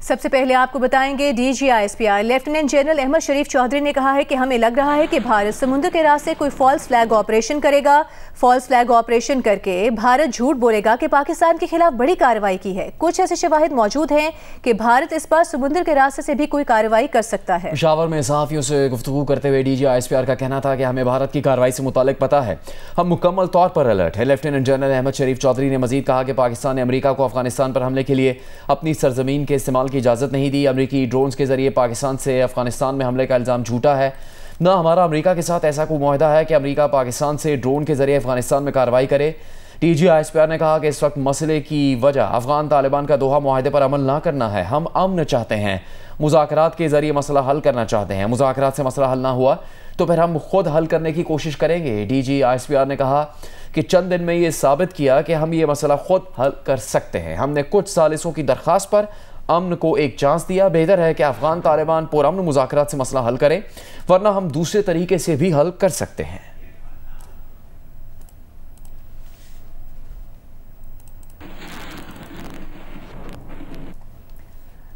सबसे पहले आपको बताएंगे DGISPR लेफ्टिनेंट जनरल अहमद शरीफ चौधरी ने कहा है कि हमें लग रहा है कि भारत समुद्र के रास्ते कोई फॉल्स फ्लैग ऑपरेशन करेगा। फॉल्स फ्लैग ऑपरेशन करके भारत झूठ बोलेगा कि पाकिस्तान के खिलाफ बड़ी कार्रवाई की है। कुछ ऐसे शवाहिद मौजूद हैं कि भारत इस बार समुद्र के रास्ते से भी कोई कार्रवाई कर सकता है। पेशावर में सहाफियों से गुफ्तगू करते हुए DGISPR का कहना था कि हमें भारत की कार्रवाई से मुतालिक पता है, हम मुकम्मल तौर पर अलर्ट है। लेफ्टिनेंट जनरल अहमद शरीफ चौधरी ने मजीद कहा कि पाकिस्तान ने अमेरिका को अफगानिस्तान पर हमले के लिए अपनी सरजमीन के इस्तेमाल की इजाज़त नहीं दी। अमेरिकी ड्रोन्स के जरिए पाकिस्तान से अफगानिस्तान में हमले का इल्ज़ाम झूठा है। न हमारा अमेरिका के साथ ऐसा कोई मुआहदा है कि अमेरिका पाकिस्तान से ड्रोन के जरिए अफगानिस्तान में कार्रवाई करे। DGISPR ने कहा कि इस वक्त मसले की वजह अफगान तालिबान का दोहा मुआहदे पर अमल ना करना है। हम अमन चाहते हैं, मुज़ाकरात के जरिए मसला हल करना चाहते हैं। मुज़ाकरात से मसला हल ना हुआ तो फिर हम खुद हल करने की कोशिश करेंगे। DGISPR ने कहा कि चंद दिन में ये साबित किया कि हम ये मसला खुद हल कर सकते हैं। हमने कुछ सालिसों की दरख्वास्त पर अमन को एक चांस दिया। बेहतर है कि अफगान तालिबान पुरअमन मुज़ाकरात से मसला हल करें, वरना हम दूसरे तरीके से भी हल कर सकते हैं।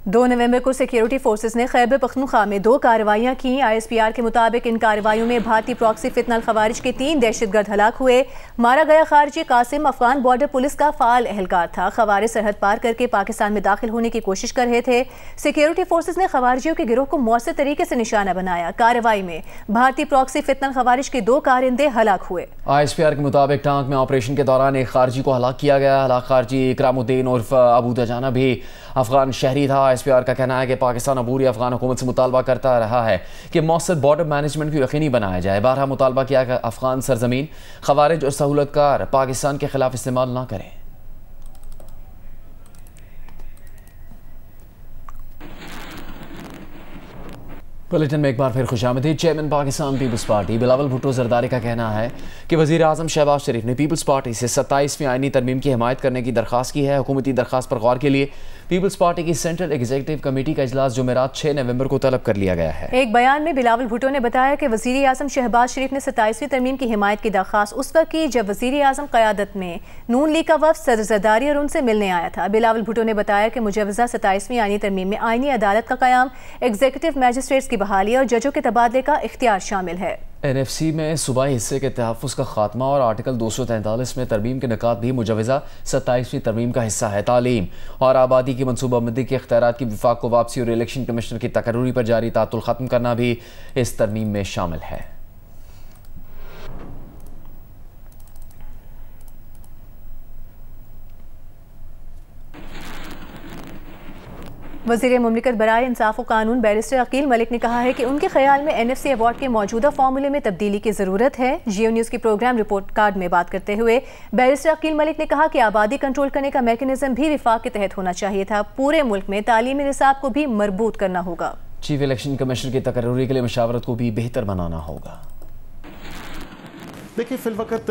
2 नवंबर को सिक्योरिटी फोर्सेस ने खैबर पख्तूनख्वा में 2 कार्रवाइयाँ की। ISPR के मुताबिक इन कार्रवाइयों में भारतीय प्रॉक्सी फितनल खवारिज के 3 दहशतगर्द हलाक हुए। मारा गया खारजी कासिम अफगान बॉर्डर पुलिस का फाल एहलकार था। खवारिज सरहद पार करके पाकिस्तान में दाखिल होने की कोशिश कर रहे थे। सिक्योरिटी फोर्सेस ने खवारिजियों के गिरोह को मौसर तरीके से निशाना बनाया। कार्रवाई में भारतीय प्रॉक्सी फितनल खवारिज के 2 कारिंदे हलाक हुए। ISPR के मुताबिक टांक में ऑपरेशन के दौरान एक खारजी को हलाक किया गया। हलाक खारजी इकरामुद्दीन उर्फ अबू दजाना भी अफगान शहरी था। ISPR का कहना है कि पाकिस्तान अबूरी अफगान हुकूमत से मुतालबा करता रहा है कि मौसर बॉर्डर मैनेजमेंट को यकीनी बनाया जाए। बारहा मुतालबा किया कि अफगान सरजमीन खवारिज और सहूलतकार पाकिस्तान के खिलाफ इस्तेमाल ना करें। बुलेटिन में एक बार फिर खुशामदीद। चेयरमैन पाकिस्तान पीपल्स पार्टी बिलावल भुट्टो जरदारी का कहना है कि वज़ीर आज़म शहबाज शरीफ ने पीपल्स पार्टी से 27वीं आईनी तरमीम की हिमायत करने की दरख्वास्त की है। हुकूमती दरख्वास्त पर गौर के लिए पीपल्स पार्टी की सेंट्रल एग्जीक्यूटिव कमेटी का इजलास जुमेरात 6 नवंबर को तलब कर लिया गया है। एक बयान में बिलावल भुट्टो ने बताया कि वज़ीर आज़म शहबाज शरीफ ने 27वीं तरमीम की हिमायत की दरख्वास्त उस वक्त की जब वज़ीर आज़म क़यादत में नून लीग का वफ़द सदर जरदारी और उनसे मिलने आया था। बिलावल भुट्टो ने बताया कि मुजवज़ा 27वीं आईनी तरमीम में आईनी अदालत का क़याम, एग्जीक्यूटिव मैजिस्ट्रेट्स की बहाली और जजों के तबादले का इख्तियार शामिल है। NFC में सूबाई हिस्से के तहफ़्फ़ुज़ का खात्मा और आर्टिकल 243 में तरमीम के निकात भी मुजवज़ा 27वीं तरमीम का हिस्सा है। तालीम और आबादी की मनसूबाबंदी के इख्तियारात की विफाक को वापसी और इलेक्शन कमिश्नर की तकर्री पर जारी तातुल ख़त्म करना भी इस तरमीम में शामिल है। वज़ीर मुमलिकत बराए इंसाफ व कानून बैरिस्टर अकील मलिक ने कहा है कि उनके ख्याल में NFC अवार्ड के मौजूदा फार्मूले में तब्दीली की ज़रूरत है। जियो न्यूज़ की प्रोग्राम रिपोर्ट कार्ड में बात करते हुए बैरिस्टर अकील मलिक ने कहा कि आबादी कंट्रोल करने का मैकेनिज्म भी विफाक के तहत होना चाहिए था। पूरे मुल्क में तालीमी निसाब को भी मरबूत करना होगा। चीफ इलेक्शन कमिश्नर की तकर्री के लिए मशावरत को भी बेहतर बनाना होगा। देखिए, फिलवक़्त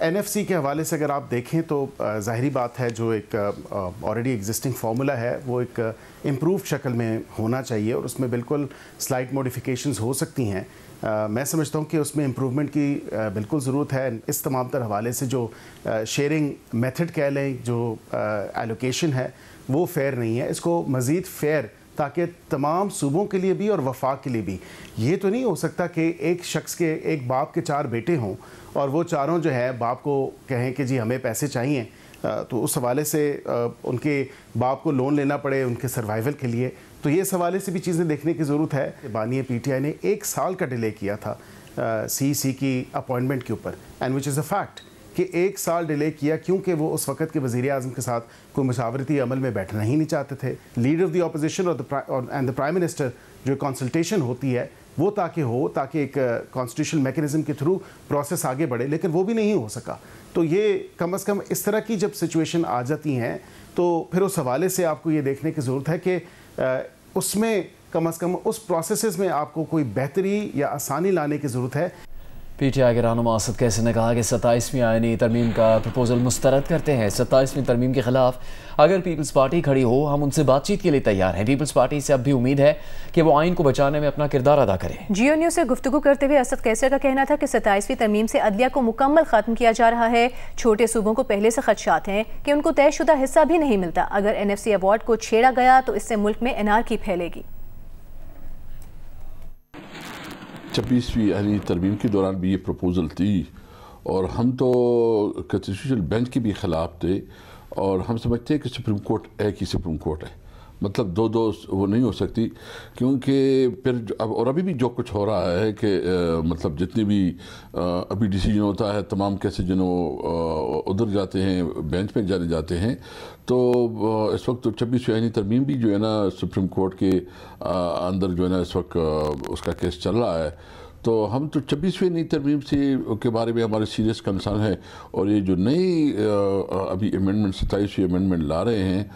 NFC के हवाले से अगर आप देखें तो ज़ाहिरी बात है, जो एक ऑलरेडी एग्जिस्टिंग फार्मूला है वो एक इम्प्रूव शक्ल में होना चाहिए और उसमें बिल्कुल स्लाइट मॉडिफिकेशंस हो सकती हैं। मैं समझता हूँ कि उसमें इम्प्रूवमेंट की बिल्कुल ज़रूरत है। इस तमाम तर हवाले से जो शेयरिंग मेथड कह लें, जो एलोकेशन है वो फेयर नहीं है। इसको मज़ीद फेयर ताकि तमाम सूबों के लिए भी और वफाक के लिए भी। ये तो नहीं हो सकता कि एक शख्स के, एक बाप के 4 बेटे हों और वो चारों जो है बाप को कहें कि जी हमें पैसे चाहिए, तो उस हवाले से उनके बाप को लोन लेना पड़े उनके सर्वाइवल के लिए। तो ये इस हवाले से भी चीज़ें देखने की ज़रूरत है। बानी PTI ने 1 साल का डिले किया था CEC की अपॉइंटमेंट के ऊपर, and which is a fact कि 1 साल डिले किया क्योंकि वो उस वक़्त के वज़ीर आज़म के साथ कोई मशावरती अमल में बैठना ही नहीं चाहते थे। Leader of the opposition and the prime minister जो कंसल्टेशन होती है वो ताकि एक कॉन्स्टिट्यूशनल मैकेनिज्म के थ्रू प्रोसेस आगे बढ़े, लेकिन वो भी नहीं हो सका। तो ये कम अज़ कम इस तरह की जब सिचुएशन आ जाती हैं तो फिर उस हवाले से आपको ये देखने की ज़रूरत है कि उसमें कम अज़ कम उस प्रोसेस में आपको कोई बेहतरी या आसानी लाने की ज़रूरत है। पीटीआई के रहनुमा असद कैसी ने कहा कि 27वीं आईनी तरमीम का प्रपोजल मुस्तरद करते हैं। 27वीं तरमीम के खिलाफ अगर पीपल्स पार्टी खड़ी हो, हम उनसे बातचीत के लिए तैयार हैं। पीपल्स पार्टी से अब भी उम्मीद है कि वो आइन को बचाने में अपना किरदार अदा करें। जियो न्यूज़ से गुफ्तगू करते हुए असद कैसर का कहना था कि 27वीं तरमीम से अदलिया को मुकम्मल खत्म किया जा रहा है। छोटे सूबों को पहले से खदशात हैं कि उनको तयशुदा हिस्सा भी नहीं मिलता। अगर NFC अवार्ड को छेड़ा गया तो इससे मुल्क में एनार्की फैलेगी। 26वीं आईनी तरमीम के दौरान भी ये प्रपोज़ल थी और हम तो कॉन्स्टिट्यूशनल बेंच के भी ख़िलाफ़ थे और हम समझते हैं कि सुप्रीम कोर्ट एक ही सुप्रीम कोर्ट है, मतलब दो वो नहीं हो सकती, क्योंकि फिर अब और अभी भी जो कुछ हो रहा है कि मतलब जितने भी अभी डिसीजन होता है तमाम कैसे जो उधर जाते हैं बेंच पे जाने जाते हैं, तो इस वक्त तो 26वीं आईनी तरमीम भी जो है ना सुप्रीम कोर्ट के अंदर जो है ना इस वक्त उसका केस चल रहा है। तो हम तो 26वीं नई तरमीम से के बारे में हमारे सीरियस कंसर्न है और ये जो नई अभी अमेंडमेंट 27वीं अमेंडमेंट ला रहे हैं,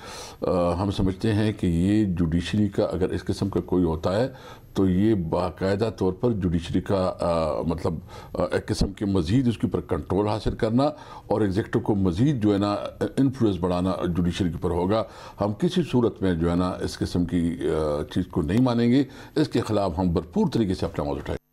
हम समझते हैं कि ये जुडिशरी का अगर इस किस्म का कोई होता है तो ये बाकायदा तौर पर जुडिशरी का मतलब एक किस्म के मज़ीद उसके ऊपर कंट्रोल हासिल करना और एग्जेक्टिव को मज़ीद जो है ना इन्फ्लुएंस बढ़ाना जुडिशरी के ऊपर होगा। हम किसी सूरत में जो है ना इस किस्म की चीज़ को नहीं मानेंगे। इसके ख़िलाफ़ हम भरपूर तरीके से अपना आवाज़ उठाएंगे।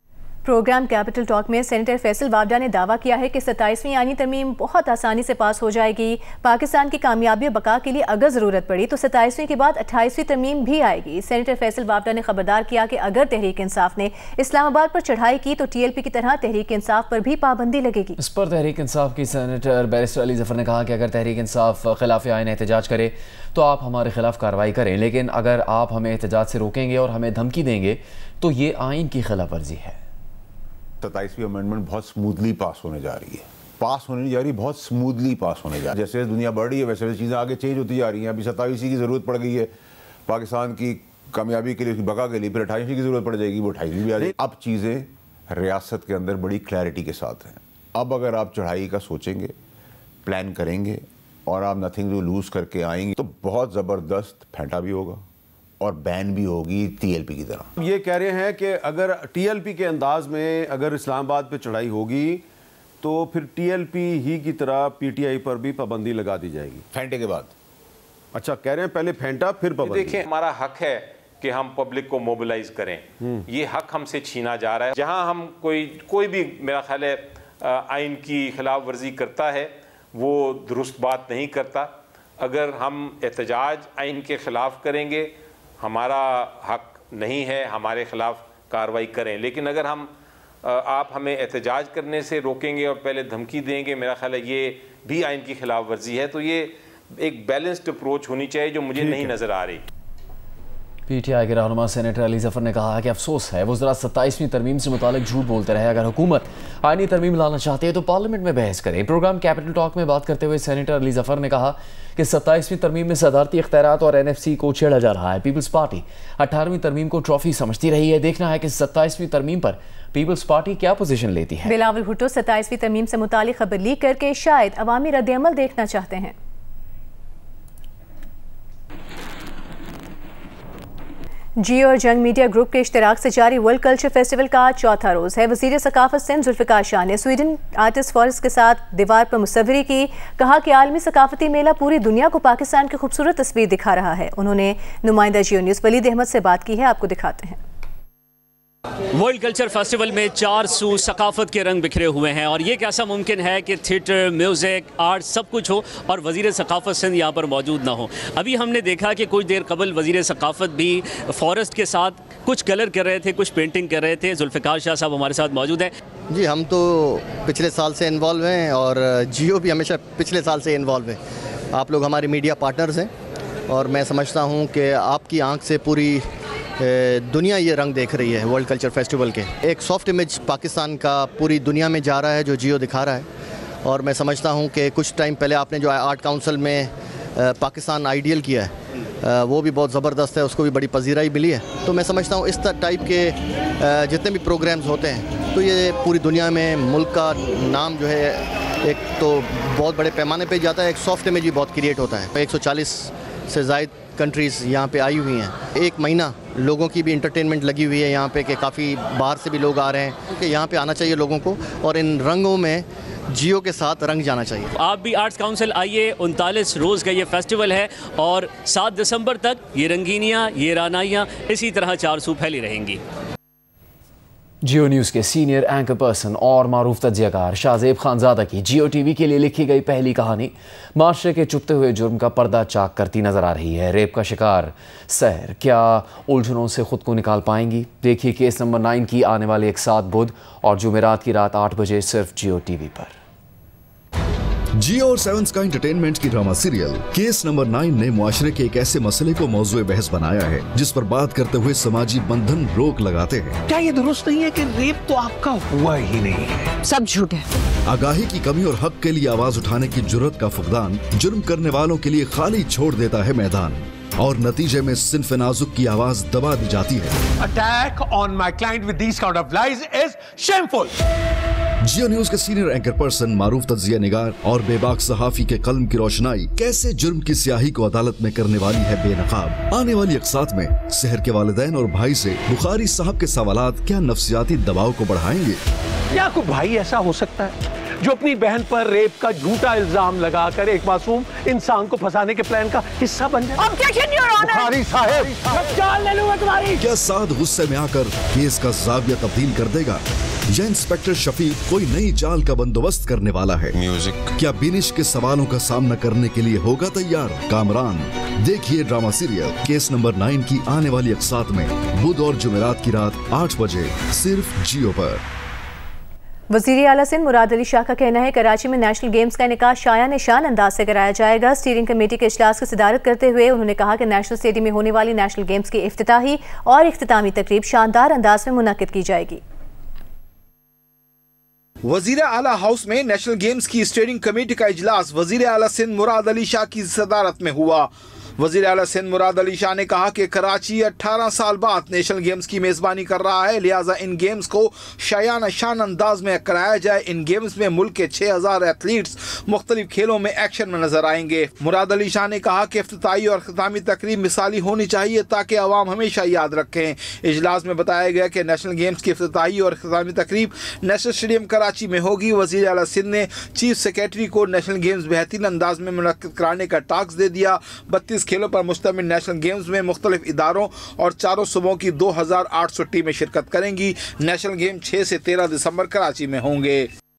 प्रोग्राम कैपिटल टॉक में सेनेटर फैसल वावडा ने दावा किया है कि 27वीं आईनी तरमीम बहुत आसानी से पास हो जाएगी। पाकिस्तान की कामयाबी और बका के लिए अगर ज़रूरत पड़ी तो 27वीं के बाद 28वीं तरमीम भी आएगी। सेनेटर फैसल वावडा ने खबरदार किया कि अगर तहरीक इंसाफ ने इस्लामाबाद पर चढ़ाई की तो TLP की तरह तहरीक इंसाफ पर भी पाबंदी लगेगी। इस पर तहरीक इंसाफ की सेनेटर बैरिस्टर अली जफर ने कहा कि अगर तहरीक इंसाफ खिलाफ आइन एहतजाज करे तो आप हमारे खिलाफ कार्रवाई करें, लेकिन अगर आप हमें एहतजाज से रोकेंगे और हमें धमकी देंगे तो ये आइन की खिलाफ वर्जी है। 27वीं अमेंडमेंट बहुत स्मूथली पास होने जा रही है, बहुत स्मूथली पास होने जा रही है। जैसे दुनिया बढ़ रही है वैसे वैसे चीज़ें आगे चेंज होती जा रही हैं। अभी 27वीं की ज़रूरत पड़ गई है पाकिस्तान की कामयाबी के लिए, उसकी बका के लिए, फिर 28वीं की ज़रूरत पड़ जाएगी, वो 28वीं भी आ जाएगी। अब चीज़ें रियासत के अंदर बड़ी क्लैरिटी के साथ हैं। अब अगर आप चढ़ाई का सोचेंगे, प्लान करेंगे और आप नथिंग टू लूज़ करके आएंगे तो बहुत ज़बरदस्त फेंटा भी होगा और बैन भी होगी TLP की तरह। ये कह रहे हैं कि अगर TLP के अंदाज में अगर इस्लामाबाद पे चढ़ाई होगी तो फिर TLP ही की तरह PTI पर भी पाबंदी लगा दी जाएगी फेंटे के बाद। अच्छा, कह रहे हैं पहले फेंटा फिर पाबंदी। देखिए, हमारा हक है कि हम पब्लिक को मोबिलाइज करें, ये हक हमसे छीना जा रहा है। जहां हम कोई भी मेरा ख्याल है आइन की खिलाफ वर्जी करता है वो दुरुस्त बात नहीं करता। अगर हम एहतजाज आइन के खिलाफ करेंगे, हमारा हक नहीं है, हमारे खिलाफ कार्रवाई करें, लेकिन अगर आप हमें एहतजाज करने से रोकेंगे और पहले धमकी देंगे, मेरा ख्याल है ये भी आइन की खिलाफ वर्जी है। तो ये एक बैलेंस्ड अप्रोच होनी चाहिए जो मुझे नहीं नज़र आ रही। पीटीआई के रहनुमा सेनेटर अली जफर ने कहा कि अफसोस है वो ज़रा 27वीं तरमीम से मुतालिक झूठ बोलते रहे। अगर हुकूमत आईनी तरमीम लाना चाहती है तो पार्लियामेंट में बहस करें। प्रोग्राम कैपिटल टॉक में बात करते हुए सेनेटर अली जफर ने कहा कि 27वीं तरमीम में सदारती इख्तियारात और NFC को छेड़ा जा रहा है। पीपल्स पार्टी 18वीं तरमीम को ट्रॉफी समझती रही है। देखना है कि 27वीं तरमीम पर पीपल्स पार्टी क्या पोजीशन लेती है। बिलावल भुट्टो 27वीं तरमीम से मुतालिक खबर लीक करके शायद अवामी रद्द-ए-अमल देखना चाहते हैं। जियो और जंग मीडिया ग्रुप के इश्तिराक से जारी वर्ल्ड कल्चर फेस्टिवल का चौथा रोज़ है। वज़ीर सकाफत सिंध जुल्फ़िकार शाह ने स्वीडन आर्टिस्ट फॉरेस्ट के साथ दीवार पर मुसव्वरी की। कहा कि आलमी सकाफती मेला पूरी दुनिया को पाकिस्तान की खूबसूरत तस्वीर दिखा रहा है। उन्होंने नुमाइंदा जियो न्यूज़ वलीद अहमद से बात की है, आपको दिखाते हैं। वर्ल्ड कल्चर फेस्टिवल में 4 सू सकाफत के रंग बिखरे हुए हैं और ये कैसा मुमकिन है कि थिएटर, म्यूज़िक, आर्ट सब कुछ हो और वज़ीर सकाफत सिंध यहाँ पर मौजूद ना हो। अभी हमने देखा कि कुछ देर कबल वज़ीर सकाफत भी फॉरेस्ट के साथ कुछ कलर कर रहे थे, कुछ पेंटिंग कर रहे थे। जुल्फ़िकार शाह साहब हमारे साथ मौजूद हैं। जी, हम तो पिछले साल से इन्वॉल्व हैं और जियो भी हमेशा पिछले साल से इन्वॉल्व है। आप लोग हमारे मीडिया पार्टनर्स हैं और मैं समझता हूँ कि आपकी आँख से पूरी दुनिया ये रंग देख रही है वर्ल्ड कल्चर फेस्टिवल के। एक सॉफ्ट इमेज पाकिस्तान का पूरी दुनिया में जा रहा है जो जियो दिखा रहा है और मैं समझता हूँ कि कुछ टाइम पहले आपने जो आर्ट काउंसिल में पाकिस्तान आइडियल किया है वो भी बहुत ज़बरदस्त है, उसको भी बड़ी पजीराई मिली है। तो मैं समझता हूँ इस टाइप के जितने भी प्रोग्राम्स होते हैं तो ये पूरी दुनिया में मुल्क का नाम जो है एक तो बहुत बड़े पैमाने पे जाता है, एक सॉफ्ट इमेज भी बहुत क्रिएट होता है। 140 से ज़ायद कंट्रीज़ यहाँ पे आई हुई हैं। एक महीना लोगों की भी इंटरटेनमेंट लगी हुई है यहाँ पे कि काफ़ी बाहर से भी लोग आ रहे हैं, क्योंकि यहाँ पे आना चाहिए लोगों को और इन रंगों में जियो के साथ रंग जाना चाहिए। आप भी आर्ट्स काउंसिल आइए, 39 रोज़ का ये फेस्टिवल है और 7 दिसंबर तक ये रंगीनियाँ, ये रानाइयाँ इसी तरह चारसू फैली रहेंगी। जियो न्यूज़ के सीनियर एंकर पर्सन और मारूफ तज्जियाकार शाहजेब खानजादा की जियो टीवी के लिए लिखी गई पहली कहानी माशरे के चुपते हुए जुर्म का पर्दा चाक करती नजर आ रही है। रेप का शिकार सहर क्या उलझनों से खुद को निकाल पाएंगी? देखिए केस नंबर 9 की आने वाली एक 7 बुध और जुमेरात की रात 8 बजे सिर्फ जियो टीवी पर। जियो और 7 स्काई एंटरटेनमेंट की ड्रामा सीरियल केस नंबर 9 ने मुआशरे के एक ऐसे मसले को मौजूए बहस बनाया है जिस पर बात करते हुए समाजी बंधन रोक लगाते हैं। क्या ये दुरुस्त नहीं है कि रेप तो आपका हुआ ही नहीं है? सब झूठ है। आगाही की कमी और हक के लिए आवाज उठाने की जुर्रत का फुकदान जुर्म करने वालों के लिए खाली छोड़ देता है मैदान और नतीजे में सिन्फ नाजुक की आवाज दबा दी जाती है। Attack on my client with these kind of lies is shameful. Geo News के सीनियर एंकर पर्सन मारूफ तज्जिया निगार और बेबाक सहाफी के कलम की रोशनाई कैसे जुर्म की स्याही को अदालत में करने वाली है बेनकाब। आने वाली अक़सात में सहर के वालिदैन और भाई से बुखारी साहब के सवालात क्या नफ्सियाती दबाव को बढ़ाएंगे? या कोई भाई ऐसा हो सकता है जो अपनी बहन पर रेप का झूठा इल्जाम लगाकर एक मासूम इंसान को फंसाने के प्लान का हिस्सा बन जाए? बुखारी साहब, जान ले लूंगा तुम्हारी। क्या साद गुस्से में आकर केस का जाविया तब्दील कर देगा या इंस्पेक्टर शफीक कोई नई चाल का बंदोबस्त करने वाला है? म्यूजिक क्या बिनिश के सवालों का सामना करने के लिए होगा तैयार कामरान? देखिए ड्रामा सीरियल केस नंबर 9 की आने वाली अक़सात में बुध और जुमेरात की रात 8 बजे सिर्फ जियो पर। वज़ीर आला सिंध मुराद अली शाह का कहना है कराची में नेशनल गेम्स का इनेकाद शाया निशान अंदाज से कराया जाएगा। स्टीयरिंग कमेटी के इजलास की सदारत करते हुए उन्होंने कहा कि नेशनल स्टेडियम में होने वाली नेशनल गेम्स की इफ्तिताही और इख्तितामी तकरीब शानदार अंदाज में मुनक्किद की जाएगी। वज़ीर आला हाउस में नेशनल गेम्स की स्टीयरिंग कमेटी का इजलास वज़ीर आला सिंध मुराद अली शाह की सदारत में हुआ। वज़ीर आला सिंध मुराद अली शाह ने कहा कि कराची 18 साल बाद नेशनल गेम्स की मेज़बानी कर रहा है, लिहाजा इन गेम्स को शायाना शान अंदाज में कराया जाए। इन गेम्स में मुल्क के 6000 एथलीट्स मुख्तलिफ खेलों में एक्शन में नजर आएंगे। मुराद अली शाह ने कहा कि इफ्तिताही और ख़ितामी तकरीब मिसाली होनी चाहिए ताकि अवाम हमेशा याद रखें। इजलास में बताया गया कि नेशनल गेम्स की इफ्तिताही और ख़ितामी तकरीब नेशनल स्टेडियम कराची में होगी। वज़ीर आला सिंध ने चीफ सेक्रेटरी को नेशनल गेम्स बेहतरीन अंदाज में मुनक्किद कराने का टास्क दे दिया। 32 खेलों पर मुश्तमिल नेशनल गेम्स में मुख्तलिफ इदारों और 4 सूबों की 2800 टीमें शिरकत करेंगी। नेशनल गेम 6 से 13 दिसंबर कराची में होंगे।